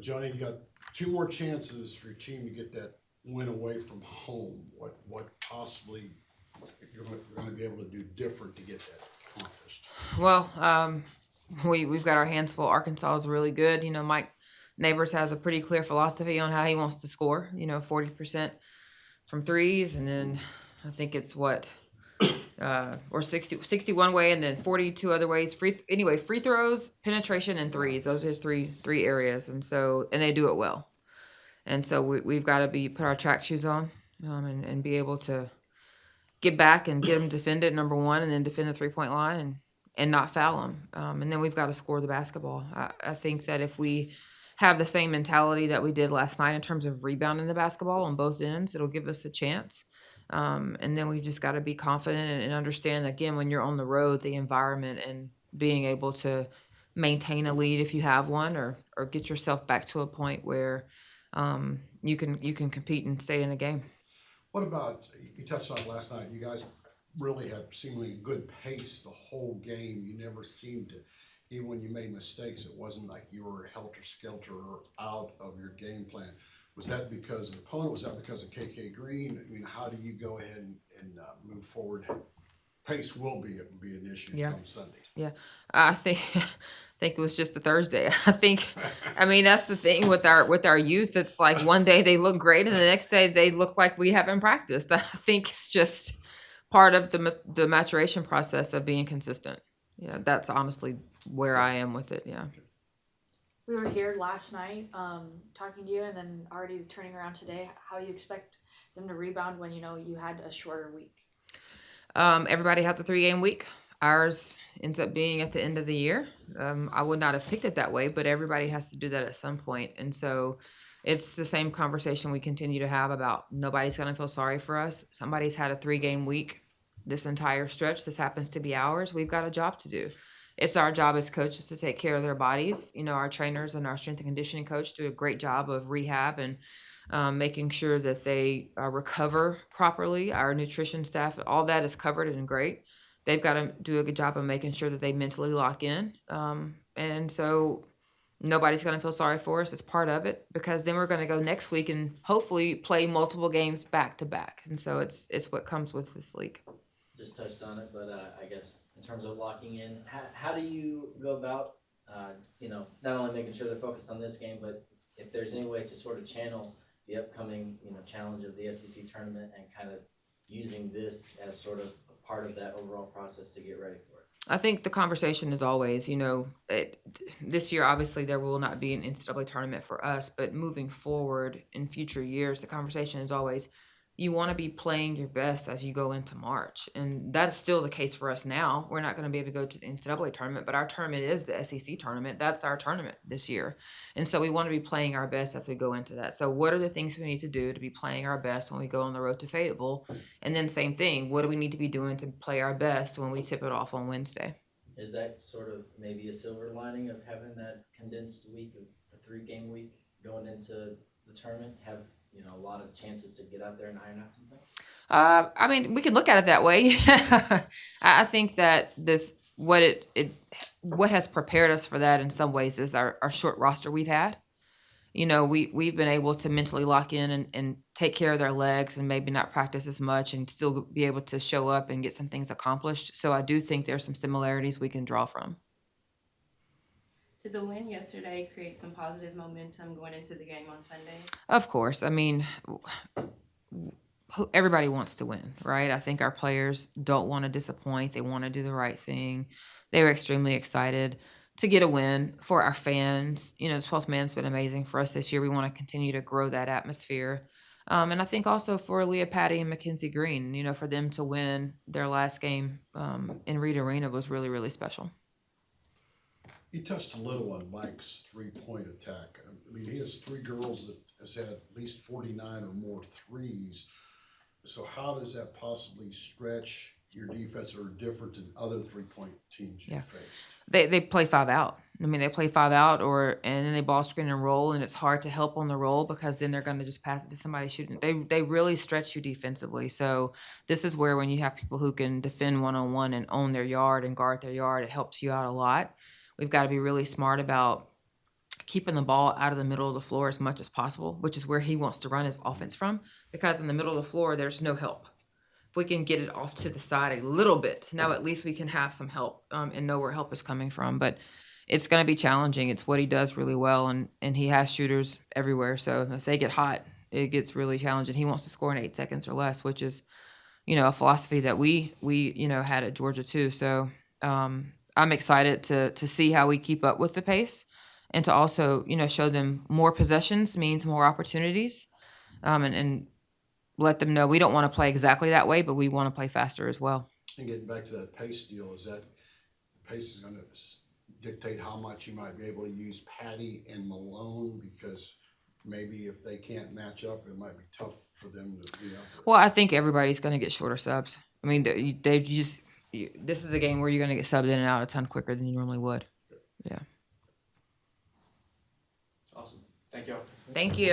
Joni, you got two more chances for your team to get that win away from home. What possibly you're going to be able to do different to get that accomplished? Well, we've got our hands full. Arkansas is really good. Mike Neighbors has a pretty clear philosophy on how he wants to score. 40% from threes, and then I think it's or 61 way, and then 42 other ways. Free throws, penetration, and threes. Those are his three areas, and they do it well. And so we've got to put our track shoes on, and be able to get back and get them defended, number one, and then defend the 3-point line and not foul them. And then we've got to score the basketball. I think that if we have the same mentality that we did last night in terms of rebounding the basketball on both ends, it'll give us a chance. And then we just got to be confident and understand, again, when you're on the road, the environment and being able to maintain a lead if you have one, or get yourself back to a point where you can compete and stay in a game. What about, you touched on it last night, you guys really had seemingly good pace the whole game. You never seemed to, even when you made mistakes, it wasn't like you were helter-skelter or out of your game plan. Was that because of the opponent? Was that because of KK Green? I mean, how do you go ahead and move forward? Pace will be an issue come Sunday. Yeah, I think it was just the Thursday. I mean, that's the thing with our youth. It's like one day they look great, and the next day they look like we haven't practiced. I think it's just part of the maturation process of being consistent. Yeah, that's honestly where I am with it. Yeah. We were here last night talking to you, and then already turning around today. How do you expect them to rebound when you had a shorter week? Everybody has a 3-game week. Ours ends up being at the end of the year. I would not have picked it that way, but everybody has to do that at some point. And so it's the same conversation we continue to have about nobody's going to feel sorry for us. Somebody's had a 3-game week this entire stretch. This happens to be ours. We've got a job to do. It's our job as coaches to take care of their bodies. Our trainers and our strength and conditioning coach do a great job of rehab and making sure that they recover properly. Our nutrition staff, all that is covered and great. They've got to do a good job of making sure that they mentally lock in. And so nobody's going to feel sorry for us. It's part of it, because then we're going to go next week and hopefully play multiple games back to back. And so it's what comes with this league. Just touched on it, but I guess in terms of locking in, how do you go about, not only making sure they're focused on this game, but if there's any way to sort of channel the upcoming, challenge of the SEC tournament and kind of using this as sort of a part of that overall process to get ready for it? I think the conversation is always, this year, obviously, there will not be an NCAA tournament for us, but moving forward in future years, the conversation is always, you want to be playing your best as you go into March. And that's still the case for us now. We're not going to be able to go to the NCAA tournament, but our tournament is the SEC tournament. That's our tournament this year. And so we want to be playing our best as we go into that. So what are the things we need to do to be playing our best when we go on the road to Fayetteville? And then same thing, what do we need to be doing to play our best when we tip it off on Wednesday? Is that sort of maybe a silver lining of having that condensed week of a 3-game week going into the tournament? Have a lot of chances to get out there and iron out something? I mean, we could look at it that way. I think that what has prepared us for that in some ways is our short roster we've had. We've been able to mentally lock in and take care of their legs and maybe not practice as much and still be able to show up and get some things accomplished. So I do think there's some similarities we can draw from. Did the win yesterday create some positive momentum going into the game on Sunday? Of course. I mean, everybody wants to win, right? I think our players don't want to disappoint. They want to do the right thing. They were extremely excited to get a win. For our fans, the 12th man's been amazing for us this year. We want to continue to grow that atmosphere. And I think also for Leah Patty and Mackenzie Green, for them to win their last game in Reed Arena was really, really special. You touched a little on Mike's 3-point attack. I mean, he has 3 girls that has had at least 49 or more threes. So how does that possibly stretch your defense or different than other 3-point teams you've faced? They play 5 out. I mean, they play 5 out and then they ball screen and roll, and it's hard to help on the roll because then they're going to just pass it to somebody shooting. They really stretch you defensively. So this is where when you have people who can defend one-on-one and own their yard and guard their yard, it helps you out a lot. We've got to be really smart about keeping the ball out of the middle of the floor as much as possible, which is where he wants to run his offense from, because in the middle of the floor, there's no help. If we can get it off to the side a little bit, now at least we can have some help and know where help is coming from. But it's going to be challenging. It's what he does really well, and he has shooters everywhere. So if they get hot, it gets really challenging. He wants to score in 8 seconds or less, which is, a philosophy that we had at Georgia too. So I'm excited to see how we keep up with the pace, and to also, show them more possessions means more opportunities, and let them know we don't want to play exactly that way, but we want to play faster as well. And getting back to that pace deal, is that the pace is gonna dictate how much you might be able to use Patty and Malone? Because maybe if they can't match up, it might be tough for them to, Well, I think everybody's going to get shorter subs. I mean, this is a game where you're going to get subbed in and out a ton quicker than you normally would. Yeah. Awesome. Thank y'all. Thank you.